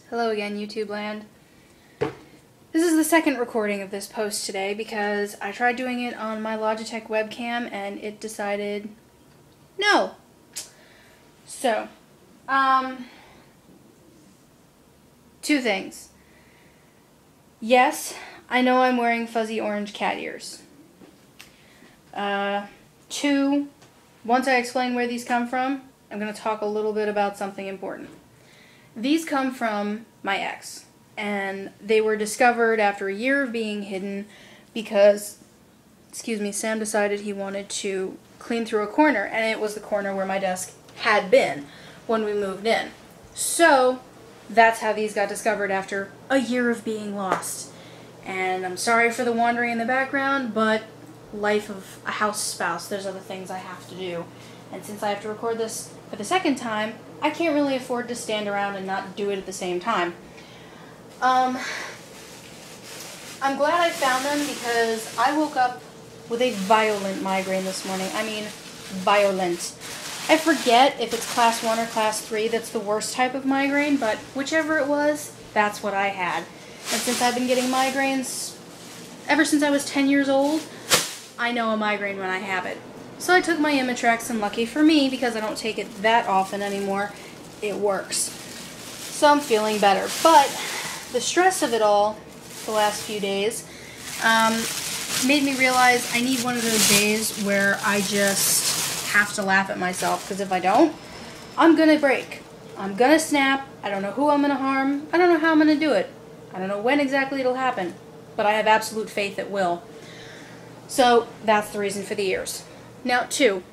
Hello again, YouTube land. This is the second recording of this post today because I tried doing it on my Logitech webcam and it decided no. So, two things. Yes, I know I'm wearing fuzzy orange cat ears. Two, once I explain where these come from, I'm going to talk a little bit about something important. These come from my ex, and they were discovered after a year of being hidden because, Sam decided he wanted to clean through a corner, and it was the corner where my desk had been when we moved in. So, that's how these got discovered after a year of being lost. And I'm sorry for the wandering in the background, but life of a house spouse, there's other things I have to do. And since I have to record this for the second time, I can't really afford to stand around and not do it at the same time. I'm glad I found them because I woke up with a violent migraine this morning. I mean, violent. I forget if it's class 1 or class 3 that's the worst type of migraine, but whichever it was, that's what I had. And since I've been getting migraines ever since I was 10 years old, I know a migraine when I have it. So I took my Imitrex, and lucky for me, because I don't take it that often anymore, it works. So I'm feeling better. But the stress of it all, the last few days, made me realize I need one of those days where I just have to laugh at myself, because if I don't, I'm gonna break. I'm gonna snap. I don't know who I'm gonna harm. I don't know how I'm gonna do it. I don't know when exactly it'll happen, but I have absolute faith it will. So that's the reason for the ears. Now, 2,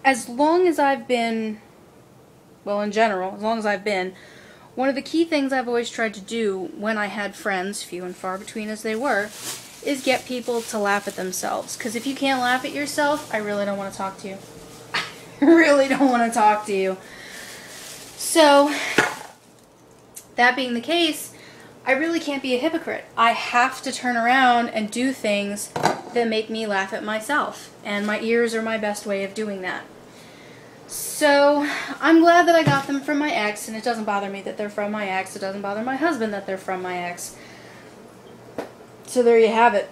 as long as I've been, well, in general, as long as I've been, one of the key things I've always tried to do when I had friends, few and far between as they were, is get people to laugh at themselves. Because if you can't laugh at yourself, I really don't want to talk to you. I really don't want to talk to you. So, that being the case, I really can't be a hypocrite. I have to turn around and do things that make me laugh at myself. And my ears are my best way of doing that. So, I'm glad that I got them from my ex, and it doesn't bother me that they're from my ex. It doesn't bother my husband that they're from my ex. So there you have it.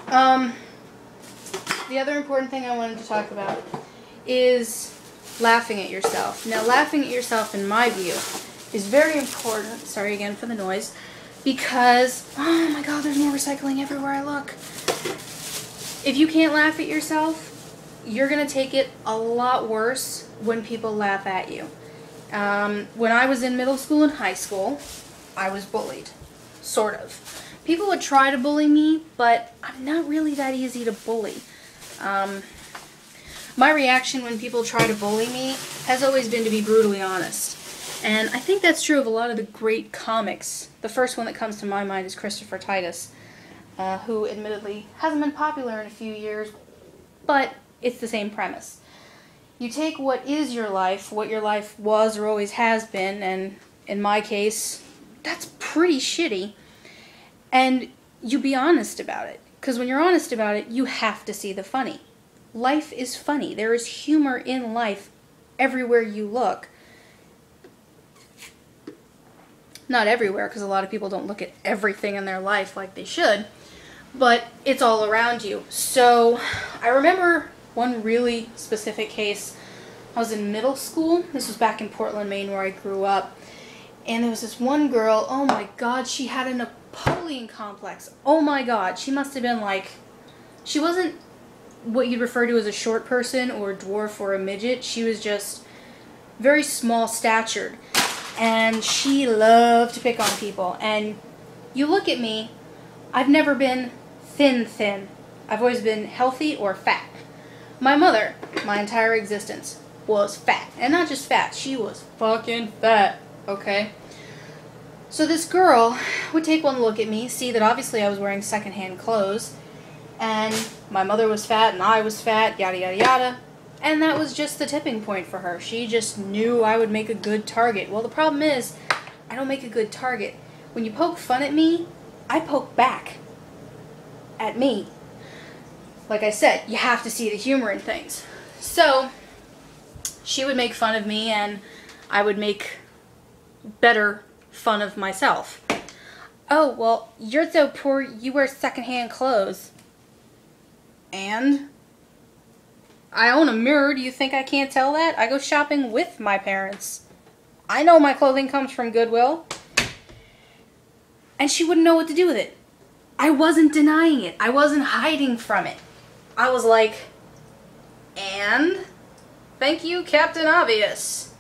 The other important thing I wanted to talk about is laughing at yourself. Now, laughing at yourself, in my view, is very important, sorry again for the noise, because, oh my god, there's more recycling everywhere I look. If you can't laugh at yourself, you're going to take it a lot worse when people laugh at you. When I was in middle school and high school, I was bullied. Sort of. People would try to bully me, but I'm not really that easy to bully. My reaction when people try to bully me has always been to be brutally honest. And I think that's true of a lot of the great comics. The first one that comes to my mind is Christopher Titus, who admittedly hasn't been popular in a few years, but it's the same premise. You take what is your life, what your life was or always has been, and in my case, that's pretty shitty, and you be honest about it. Because when you're honest about it, you have to see the funny. Life is funny. There is humor in life everywhere you look. Not everywhere, because a lot of people don't look at everything in their life like they should, but it's all around you. So, I remember one really specific case. I was in middle school. This was back in Portland, Maine, where I grew up. And there was this one girl, oh my god, she had a Napoleon complex. Oh my god, she must have been like, she wasn't what you'd refer to as a short person or a dwarf or a midget. She was just very small statured. And she loved to pick on people. And you look at me, I've never been thin. I've always been healthy or fat. My mother, my entire existence, was fat. And not just fat, she was fucking fat, okay? So this girl would take one look at me, see that obviously I was wearing secondhand clothes, and my mother was fat and I was fat, yada yada yada. And that was just the tipping point for her. She just knew I would make a good target. Well, the problem is, I don't make a good target. When you poke fun at me, I poke back at me. Like I said, you have to see the humor in things. So, she would make fun of me, and I would make better fun of myself. Oh, well, you're so poor you wear secondhand clothes. And? I own a mirror. Do you think I can't tell that? I go shopping with my parents. I know my clothing comes from Goodwill. And she wouldn't know what to do with it. I wasn't denying it. I wasn't hiding from it. I was like, and? Thank you, Captain Obvious.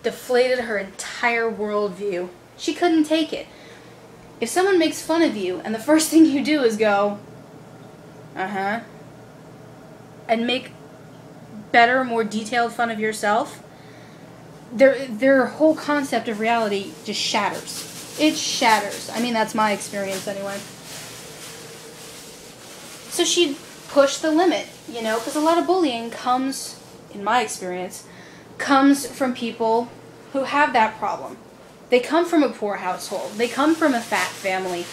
Deflated her entire worldview. She couldn't take it. If someone makes fun of you and the first thing you do is go, uh-huh, and make better, more detailed fun of yourself, their whole concept of reality just shatters. It shatters. I mean, that's my experience anyway. So she'd push the limit, you know, because a lot of bullying comes, in my experience, comes from people who have that problem. They come from a poor household. They come from a fat family.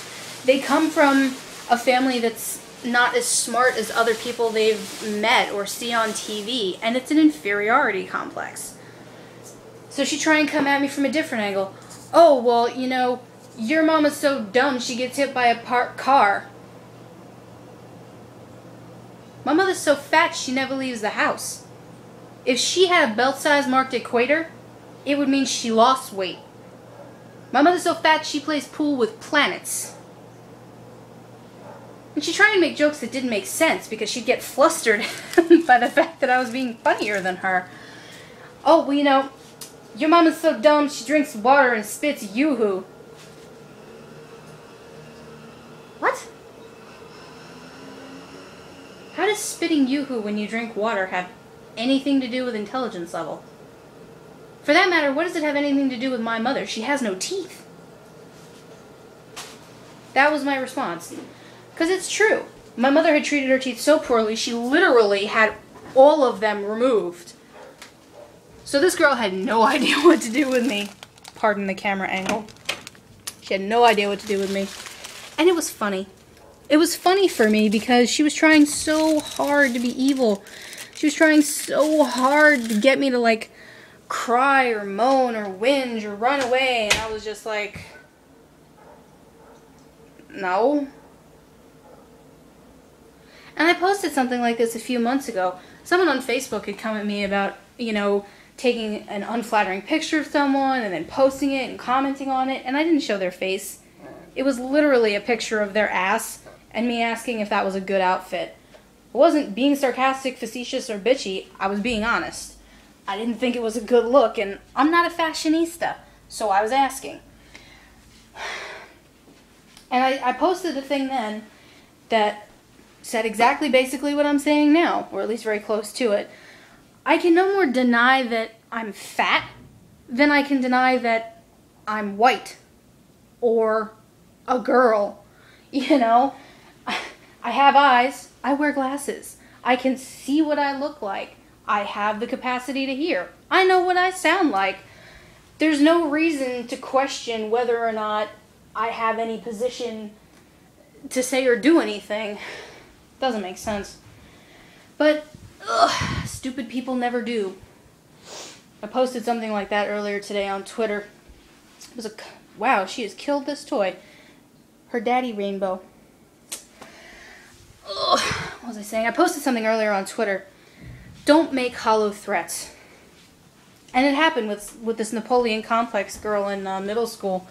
They come from a family that's not as smart as other people they've met or see on TV, and it's an inferiority complex. So she'd try and come at me from a different angle. Oh, well, you know, your mama's so dumb she gets hit by a parked car. My mother's so fat she never leaves the house. If she had a belt size marked equator, it would mean she lost weight. My mother's so fat she plays pool with planets. And she'd try and make jokes that didn't make sense because she'd get flustered by the fact that I was being funnier than her. Oh, well, you know, your mama's so dumb she drinks water and spits yoo-hoo. What? How does spitting yoo-hoo when you drink water have anything to do with intelligence level? For that matter, what does it have anything to do with my mother? She has no teeth. That was my response. Because it's true. My mother had treated her teeth so poorly, she literally had all of them removed. So this girl had no idea what to do with me. Pardon the camera angle. She had no idea what to do with me. And it was funny. It was funny for me because she was trying so hard to be evil. She was trying so hard to get me to, like, cry or moan or whinge or run away. And I was just like, no. And I posted something like this a few months ago. Someone on Facebook had come at me about, you know, taking an unflattering picture of someone and then posting it and commenting on it, and I didn't show their face. It was literally a picture of their ass and me asking if that was a good outfit. I wasn't being sarcastic, facetious, or bitchy. I was being honest. I didn't think it was a good look, and I'm not a fashionista, so I was asking. And I posted a thing then that said exactly basically what I'm saying now, or at least very close to it. I can no more deny that I'm fat than I can deny that I'm white or a girl. You know, I have eyes, I wear glasses, I can see what I look like, I have the capacity to hear, I know what I sound like. There's no reason to question whether or not I have any position to say or do anything. Doesn't make sense. But, stupid people never do. I posted something like that earlier today on Twitter. It was wow, she has killed this toy. Her daddy rainbow. Ugh, what was I saying? I posted something earlier on Twitter. Don't make hollow threats. And it happened with this Napoleon complex girl in middle school.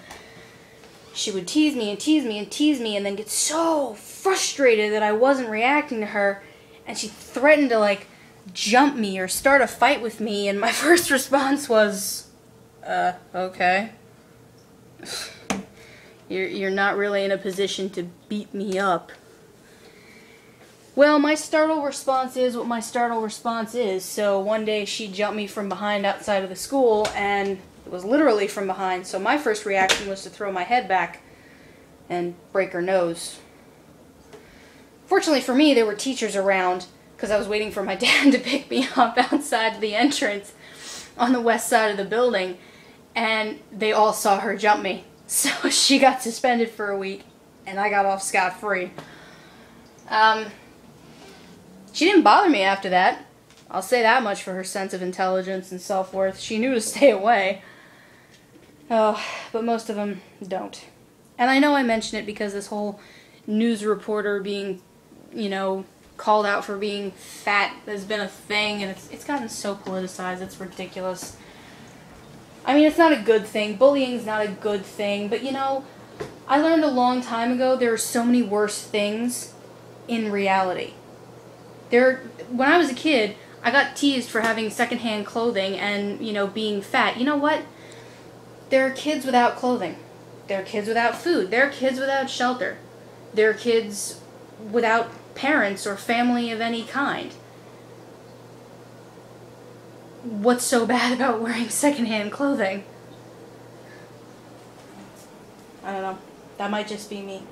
She would tease me and tease me and tease me and then get so frustrated that I wasn't reacting to her, and she threatened to, like, jump me or start a fight with me, and my first response was, okay. You're not really in a position to beat me up. Well, my startle response is what my startle response is, so one day she jumped me from behind outside of the school, and it was literally from behind, so my first reaction was to throw my head back and break her nose. Fortunately for me, there were teachers around, because I was waiting for my dad to pick me up outside the entrance on the west side of the building, and they all saw her jump me. So she got suspended for a week, and I got off scot-free. She didn't bother me after that. I'll say that much for her sense of intelligence and self-worth. She knew to stay away. Oh, but most of them don't. And I know I mention it because this whole news reporter being, you know, called out for being fat has been a thing, and it's gotten so politicized, it's ridiculous. I mean, it's not a good thing. Bullying's not a good thing, but you know, I learned a long time ago there are so many worse things in reality. When I was a kid, I got teased for having secondhand clothing and, you know, being fat. You know what? There are kids without clothing. There are kids without food. There are kids without shelter. There are kids without parents or family of any kind. What's so bad about wearing secondhand clothing? I don't know. That might just be me.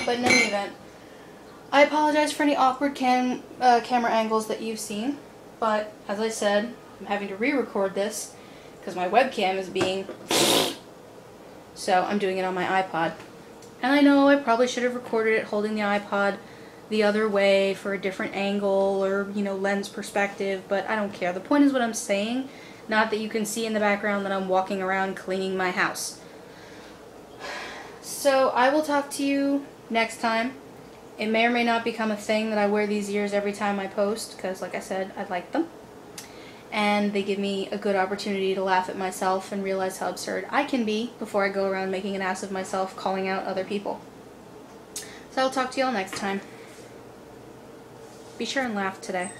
But in any event, I apologize for any awkward camera angles that you've seen. But, as I said, I'm having to re-record this because my webcam is being... So, I'm doing it on my iPod. And I know I probably should have recorded it holding the iPod the other way for a different angle or, you know, lens perspective, but I don't care. The point is what I'm saying, not that you can see in the background that I'm walking around cleaning my house. So, I will talk to you next time. It may or may not become a thing that I wear these ears every time I post, because, like I said, I like them. And they give me a good opportunity to laugh at myself and realize how absurd I can be before I go around making an ass of myself calling out other people. So I'll talk to y'all next time. Be sure and laugh today.